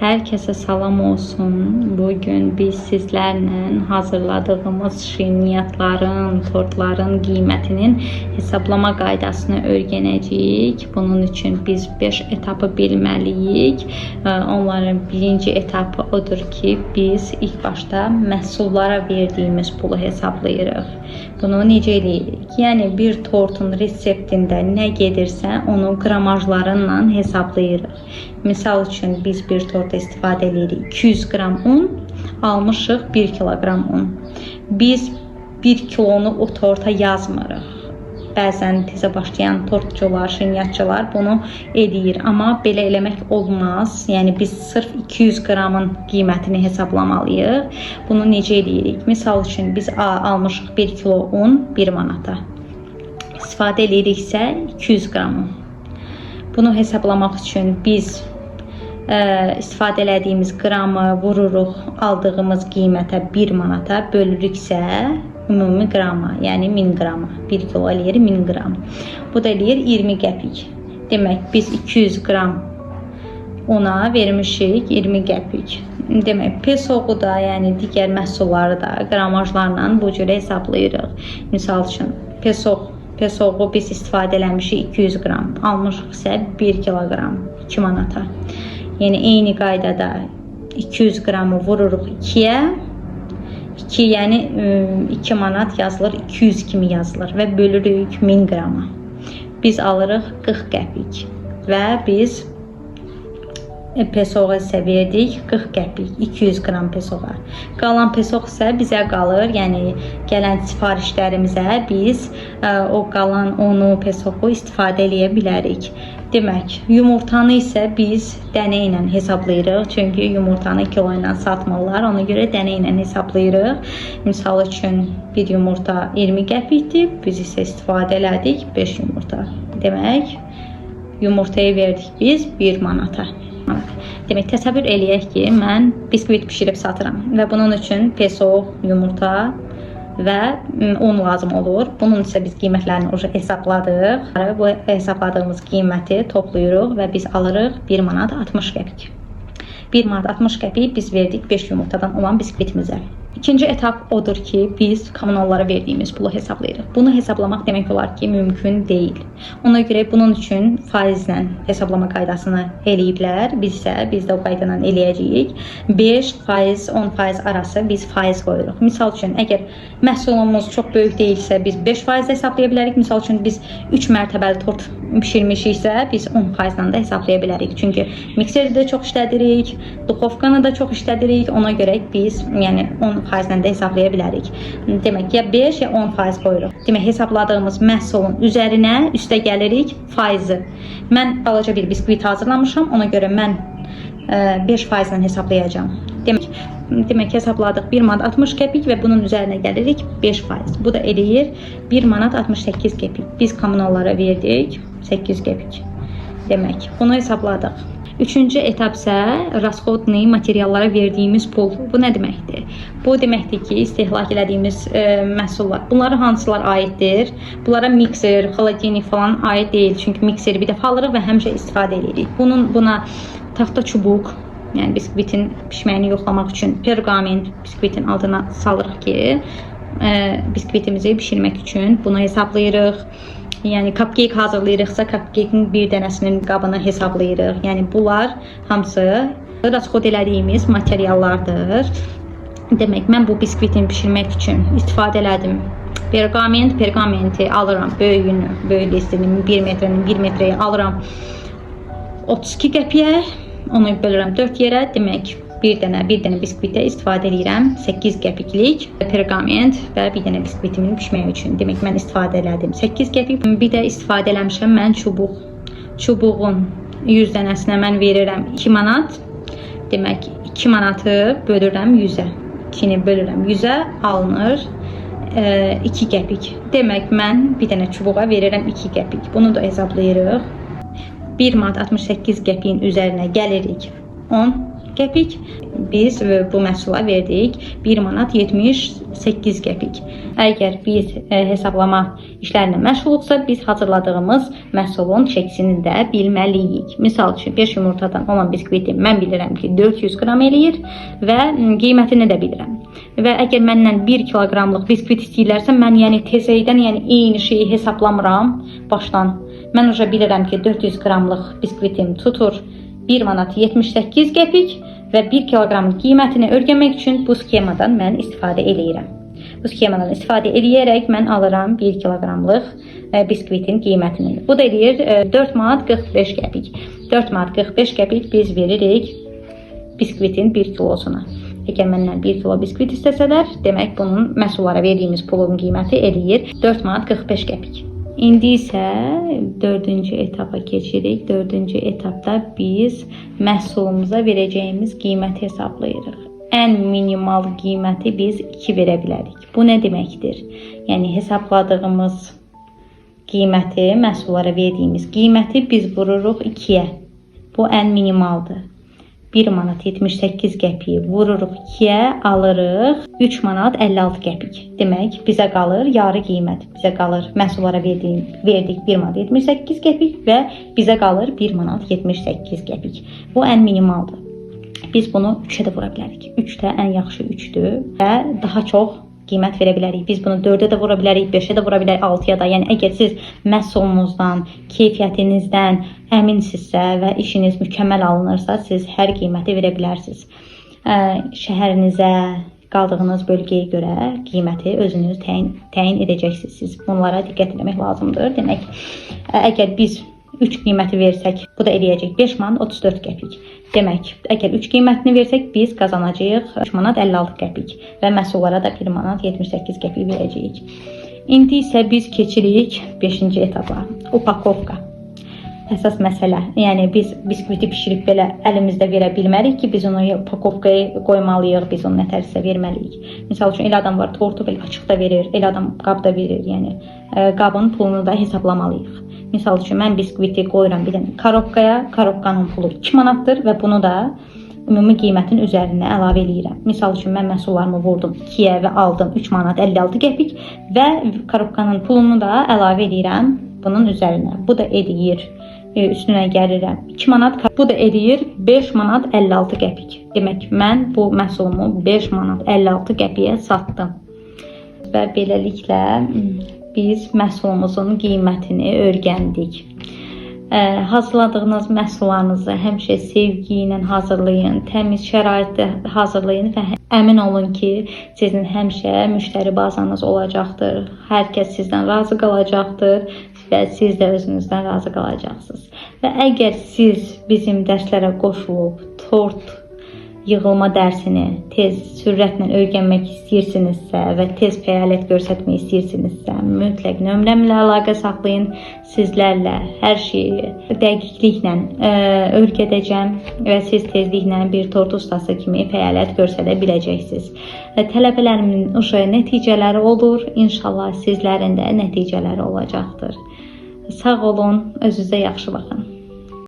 Herkese salam olsun. Bugün biz sizlerle hazırladığımız şirniyyatların, tortların qiymətinin hesablama qaydasını öyrənəcəyik. Bunun için biz 5 etapı bilməliyik. Onların birinci etapı odur ki, biz ilk başta məhsullara verdiyimiz pulu hesablayırıq. Bunu necə edirik? Yəni bir tortun reseptində nə gedirsə, onu qramajlarıyla hesablayırıq. Misal üçün biz bir torta istifadə edirik. 200 qram un, almışıq 1 kilogram un. Biz 1 kilonu o torta yazmırıq. Bəzən tezə başlayan tortçular, şirniyyatçılar bunu edir. Amma belə eləmək olmaz. Yəni biz sırf 200 qramın qiymətini hesablamalıyıq. Bunu necə edirik? Misal üçün biz almışıq 1 kilo un 1 manata. İstifadə ediriksə 200 qram un. Bunu hesablamaq üçün biz istifadə etdiyimiz qramı vururuq aldığımız qiymətə 1 manata, bölürüksə ümumi qrama, yəni 1000 qrama. 1 kilo eləyir 1000 qram. Bu da eləyir 20 qəpik. Demək biz 200 qram ona vermişik 20 qəpik. Demək pesoğu da, yəni digər məhsulları da qramajlarla bu cür hesablayırıq. Misal üçün pesoğu biz istifadə eləmişik 200 qram, almışıqsə 1 kilogram 2 manata. Yəni eyni qaydada 200 qramı vururuq 2-yə. 2 yəni 2 manat yazılır, 200 kimi yazılır və bölürük 1000 qrama. Biz alırıq 40 qəpik və biz pesoğa isə verdik 40 qəpik, 200 qram pesoğa. Qalan pesoq isə bizə qalır, yəni gələn sifarişlərimizə biz o qalan onu, pesoğu istifadə edə bilərik. Demək, yumurtanı isə biz dənə ilə hesablayırıq. Çünki yumurtanı kilo ilə satmırlar. Ona görə dənə ilə hesablayırıq. Misal üçün bir yumurta 20 qəpikdir. Biz isə istifadə elədik 5 yumurta. Demək, yumurtayı verdik biz 1 manata. Demək, təsəvvür eləyək ki, mən biskvit pişirib satıram və bunun üçün pesoq, yumurta və un lazım olur. Bunun isə biz qiymətlərini hesabladıq. Bu hesabladığımız qiyməti toplayırıq və biz alırıq 1 manat 60 qəpik. 1 manat 60 qəpik biz verdik 5 yumurtadan olan biskvitimizə. İkinci etap odur ki, biz kommunallara verdiyimiz pulu hesablayırıq. Bunu hesablamaq demək olar ki, mümkün deyil. Ona görə bunun üçün faizlə hesablama qaydasını eləyiblər. Biz də o qayda ilə eləyəcəyik. 5%, 10% arası biz faiz qoyuruq. Misal üçün, əgər məhsulumuz çox böyük deyilsə, biz 5% hesablaya bilərik. Misal üçün, biz 3 mərtəbəli tort pişirmişiksə, biz 10% da hesablaya bilərik. Çünki mikseri də çox işlədirik, duxovkanı da çox işlədirik. Ona görə biz, yəni 10%-lə də hesablaya bilərik. Demək, ya 5 ya 10% qoyuruq. Demək, hesabladığımız məhsulun üzərinə üstə gəlirik faizi. Mən balaca bir biskvit hazırlamışam, ona görə mən 5%-lə hesablayacağım. Demək, hesabladıq 1 manat 60 qəpik və bunun üzərinə gəlirik 5%. Bu da eləyir 1 manat 68 qəpik. Biz kommunallara verdik 8 qəpik. Demək, bunu hesabladıq. Üçüncü etap isə rasxodni materiallara verdiyimiz pul. Bu nə deməkdir? Bu deməkdir ki, istehlak elədiyimiz məhsullar. Bunlara hansılar aiddir? Bunlara mikser, xaladilnik falan aid deyil. Çünki mikseri bir dəfə alırıq və həmişə istifadə edirik. Buna taxta çubuq, yəni biskvitin pişməyini yoxlamaq üçün perqament biskvitin altına salırıq ki, biskvitimizi pişirmək üçün bunu hesablayırıq. Yəni cupcake hazırlayırıqsa, cupcake'in bir dənəsinin qabını hesablayırıq. Yəni bunlar hamısı rasxod elədiyimiz materiallardır. Demək, mən bu biskvitin pişirmək üçün istifadə elədim. Pergamenti alıram, böyüyünü, böyük listini 1 metrənin 1 metrəyə alıram 32 qəpiyə. Onu bölürəm 4 yerə. Demək, bir dənə biskvitə istifadə edirəm 8 qəpiklik pergament və bir dənə biskvitimin pişməyi üçün. Demək, mən istifadə elədim 8 qəpik. Bir də istifadə eləmişəm mən çubuq. Çubuğun 100 dənəsinə mən verirəm 2 manat. Demək, 2 manatı bölürəm 100-ə. 2-ni bölürəm 100-ə alınır 2 qəpik. Demək, mən bir dənə çubuğa verirəm 2 qəpik. Bunu da hesablayırıq. 1 manat 68 qəpiyin üzərinə gəlirik 10 qəpik. Biz bu məhsula verdik 1 manat 78 qəpik. Əgər biz hesablama işlərinə məşğulduqsa, biz hazırladığımız məhsulun çəkisini də bilməliyik. Misal üçün 5 yumurtadan olan biskviti mən bilirəm ki 400 qram eləyir və qiymətini də bilirəm. Və əgər məndən 1 kiloqramlıq biskvit istəyirlərsə, mən tezəydən eyni şeyi hesablamıram başdan. Mən bilirəm ki 400 qramlıq biskvitim tutur 1 manat 78 qəpik və 1 kiloqramın qiymətini öyrənmək üçün bu skemadan mən istifadə eləyirəm. Bu skemadan istifadə edərək mən alıram 1 kiloqramlıq biskvitin qiymətini. Bu da eləyir 4 manat 45 qəpik. 4 manat 45 qəpik biz veririk biskvitin 1 kilosuna. Əgər məndən 1 kilo biskvit istəsələr, demək bunun məhsullara verdiyimiz pulun qiyməti eləyir 4 manat 45 qəpik. İndi isə 4-cü etapa keçirik. 4-cü etapda biz məhsulumuza verəcəyimiz qiyməti hesablayırıq. Ən minimal qiyməti biz 2 verə bilərik. Bu nə deməkdir? Yəni hesabladığımız qiyməti, məhsullara verdiyimiz qiyməti biz vururuq 2-yə. Bu ən minimaldır. 1 manat 78 qəpiyi vururuq 2-yə, alırıq 3 manat 56 qəpik. Demək, bizə qalır yarı qiymət. Bizə qalır məhsullara verdik 1 manat 78 qəpik və bizə qalır 1 manat 78 qəpik. Bu ən minimaldır. Biz bunu 3-ə də vura bilərik. 3 də ən yaxşı 3-dür və daha çox qiymət verə bilərik. Biz bunu 4-ə də vura bilərik, 5-ə də vura bilərik, 6-ya da. Yəni əgər siz məhsulunuzdan, keyfiyyətinizdən əminsinizsə və işiniz mükəmməl alınırsa, siz hər qiyməti verə bilərsiniz. Şəhərinizə, qaldığınız bölgəyə görə qiyməti özünüz təyin edəcəksiniz. Siz bunlara diqqət etmək lazımdır. Demək, əgər biz 3 qiyməti versək, bu da eləyəcək 5 manat 34 qəpik. Demək, əgər 3 qiymətini versək, biz qazanacağıq 3 manat 56 qəpik və məhsullara da 1 manat 78 qəpik verəcəyik. İndi isə biz keçirik 5-ci etapa, upakovka. Əsas məsələ, yəni biz biskviti pişirib belə əlimizdə verə bilmərik ki, biz onu upakovkaya qoymalıyıq, biz onu nətərsə verməliyik. Misal üçün, elə adam var, tortu belə açıqda verir, elə adam qabda verir, yəni qabın pulunu da hesablamalıyıq. Misal üçün, mən biskviti qoyuram bir dənə korobkaya, korobkanın pulu 2 manatdır və bunu da ümumi qiymətin üzərinə əlavə eləyirəm. Misal üçün, mən məhsullarımı vurdum 2-yə və aldım 3 manat 56 qəpik və korobkanın pulunu da əlavə eləyirəm bunun üzərinə. Bu da eləyir, üstünə gəlirəm 2 manat, bu da eləyir 5 manat 56 qəpik. Demək, mən bu məhsulumu 5 manat 56 qəpiyə satdım. Və beləliklə biz məhsulumuzun qiymətini öyrəndik. Hazırladığınız məhsullarınızı həmişə sevgi ilə hazırlayın, təmiz şəraitdə hazırlayın və əmin olun ki, sizin həmişə müştəri bazanız olacaqdır. Hər kəs sizdən razı qalacaqdır və siz də özünüzdən razı qalacaqsınız. Və əgər siz bizim dərslərə qoşulub tort yığılma dərsini tez sürətlə öyrənmək istəyirsinizsə və tez fəaliyyət göstərmək istəyirsinizsə, mütləq nömrəmlə əlaqə saxlayın. Sizlərlə hər şeyi dəqiqliklə öyrədəcəm və siz tezliklə bir tort ustası kimi fəaliyyət göstərə biləcəksiniz. Tələbələrimin nəticələri olur. İnşallah sizlərin də nəticələri olacaqdır. Sağ olun, özünüzə yaxşı baxın.